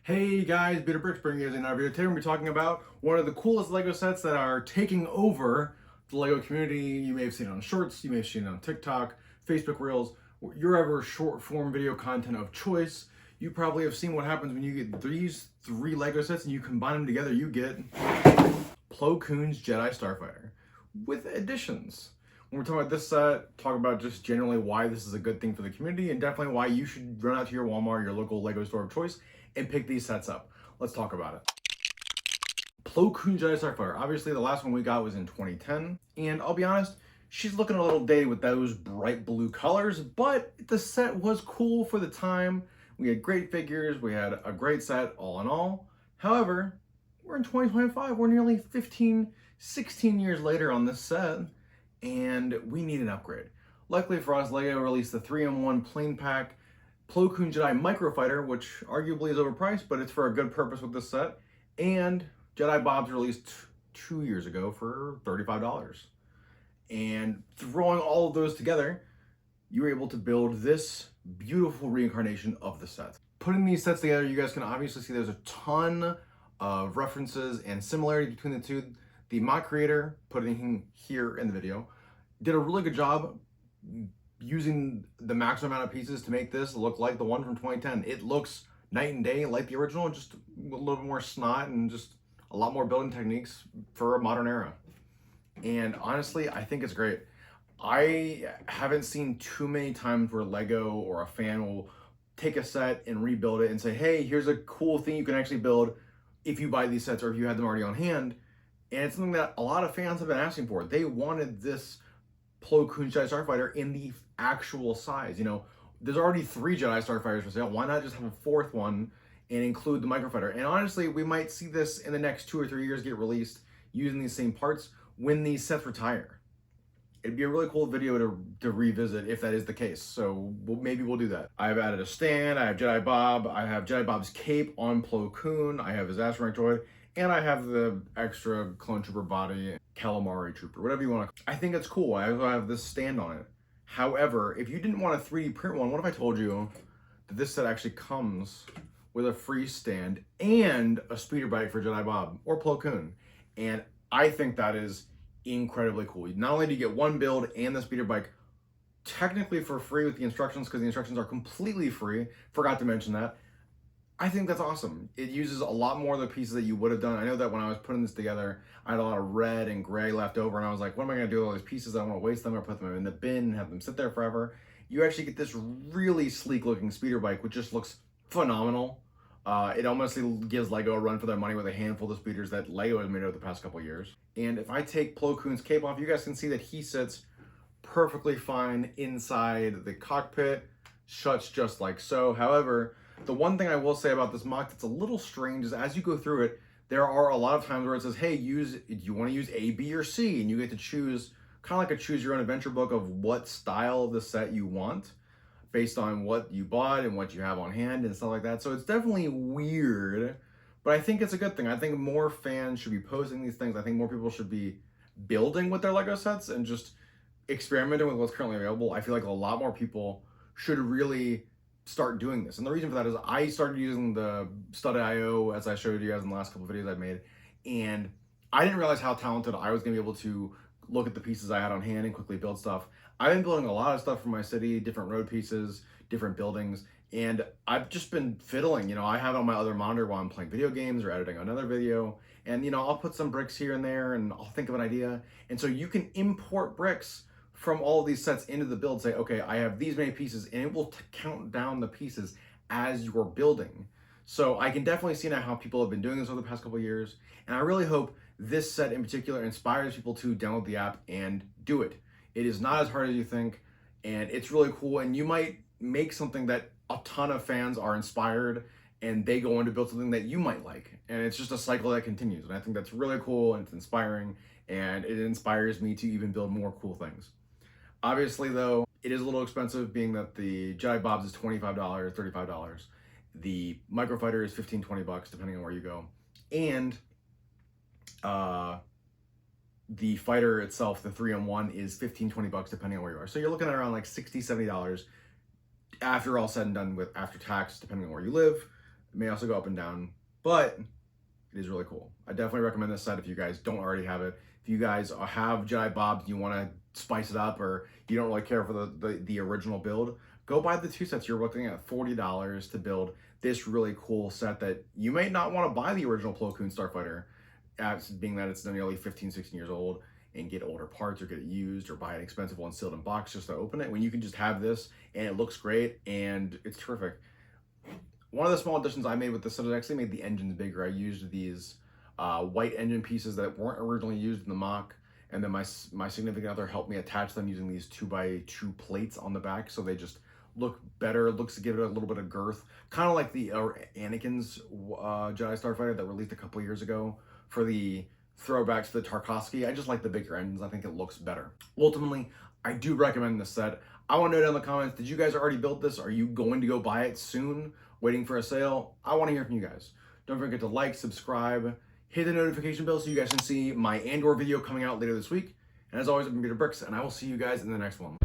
Hey guys, Beta Bricks bringing you guys another video. Today we're going to be talking about one of the coolest LEGO sets that are taking over the LEGO community. You may have seen it on Shorts, you may have seen it on TikTok, Facebook Reels, your ever short form video content of choice. You probably have seen what happens when you get these three LEGO sets and you combine them together. You get Plo Koon's Jedi Starfighter with additions. When we're talking about this set, talk about just generally why this is a good thing for the community and definitely why you should run out to your Walmart, your local LEGO store of choice, and pick these sets up. Let's talk about it. Plo Koon Jedi Starfighter. Obviously, the last one we got was in 2010, and I'll be honest, she's looking a little dated with those bright blue colors, but the set was cool for the time. We had great figures, we had a great set all in all. However, we're in 2025, we're nearly 15, 16 years later on this set, and we need an upgrade. Luckily for us, LEGO released the 3-in-1 plain pack Plo Koon Jedi Microfighter, which arguably is overpriced, but it's for a good purpose with this set. And Jedi Bob's released 2 years ago for $35. And throwing all of those together, you were able to build this beautiful reincarnation of the set. Putting these sets together, you guys can obviously see there's a ton of references and similarity between the two. The mod creator, putting here in the video, did a really good job using the maximum amount of pieces to make this look like the one from 2010. It looks night and day like the original, just a little bit more snot and just a lot more building techniques for a modern era. And honestly, I think it's great. I haven't seen too many times where LEGO or a fan will take a set and rebuild it and say, hey, here's a cool thing you can actually build if you buy these sets or if you had them already on hand. And it's something that a lot of fans have been asking for. They wanted this Plo Koon Jedi Starfighter in the actual size. You know, there's already 3 Jedi Starfighters for sale. Why not just have a 4th one and include the Microfighter? And honestly, we might see this in the next 2 or 3 years get released using these same parts when these sets retire. It'd be a really cool video to revisit if that is the case. So maybe we'll do that. I've added a stand, I have Jedi Bob, I have Jedi Bob's cape on Plo Koon, I have his astromech droid, and I have the extra clone trooper body, calamari trooper, whatever you want to. I think it's cool. I also have this stand on it. However, if you didn't want a 3D print one, what if I told you that this set actually comes with a free stand and a speeder bike for Jedi Bob or Plo Koon? And I think that is incredibly cool. Not only do you get one build and the speeder bike technically for free with the instructions, because the instructions are completely free, forgot to mention that. I think that's awesome. It uses a lot more of the pieces that you would have done. I know that when I was putting this together, I had a lot of red and gray left over, and I was like, what am I going to do with all these pieces? I don't want to waste them or put them in the bin and have them sit there forever. You actually get this really sleek looking speeder bike, which just looks phenomenal. It almost gives LEGO a run for their money with a handful of speeders that LEGO has made over the past couple of years. And if I take Plo Koon's cape off, you guys can see that he sits perfectly fine inside the cockpit, shuts just like so. However, the one thing I will say about this MOC that's a little strange is as you go through it, there are a lot of times where it says, hey, do you want to use A, B, or C? And you get to choose, kind of like a choose your own adventure book of what style of the set you want based on what you bought and what you have on hand and stuff like that. So it's definitely weird, but I think it's a good thing. I think more fans should be posting these things. I think more people should be building with their LEGO sets and just experimenting with what's currently available. I feel like a lot more people should really start doing this. And the reason for that is I started using the Stud.io, as I showed you guys in the last couple of videos I've made, and I didn't realize how talented I was going to be able to look at the pieces I had on hand and quickly build stuff. I've been building a lot of stuff for my city, different road pieces, different buildings, and I've just been fiddling. You know, I have it on my other monitor while I'm playing video games or editing another video, and you know, I'll put some bricks here and there and I'll think of an idea. And so you can import bricks from all of these sets into the build, say, okay, I have these many pieces, and it will count down the pieces as you're building. So I can definitely see now how people have been doing this over the past couple of years, and I really hope this set in particular inspires people to download the app and do it. It is not as hard as you think, and it's really cool, and you might make something that a ton of fans are inspired, and they go on to build something that you might like, and it's just a cycle that continues, and I think that's really cool, and it's inspiring, and it inspires me to even build more cool things. Obviously, though, it is a little expensive, being that the Jedi Bob's is $25, $35. The Microfighter is $15-20 depending on where you go. And the fighter itself, the 3-in-1, is $15-20 depending on where you are. So you're looking at around like $60-70 after all said and done with after tax, depending on where you live. It may also go up and down, but it is really cool. I definitely recommend this set if you guys don't already have it. If you guys have Jedi Bobs and you want to spice it up, or you don't really care for the original build, go buy the two sets. You're looking at $40 to build this really cool set that you may not want to buy the original Plo Koon Starfighter, being that it's nearly 15, 16 years old, and get older parts or get it used or buy an expensive one sealed in box just to open it, when you can just have this and it looks great and it's terrific. One of the small additions I made with this set is actually made the engines bigger. I used these white engine pieces that weren't originally used in the mock, and then my significant other helped me attach them using these 2x2 plates on the back, so they just look better. It looks to give it a little bit of girth, kind of like the Anakin's Jedi Starfighter that released a couple years ago for the throwback to the Tarkovsky. I just like the bigger engines. I think it looks better. Ultimately, I do recommend this set. I want to know down in the comments, did you guys already build this? Are you going to go buy it soon, waiting for a sale? I want to hear from you guys. Don't forget to like, subscribe, hit the notification bell so you guys can see my Andor video coming out later this week. And as always, I've been Peter Bricks, and I will see you guys in the next one.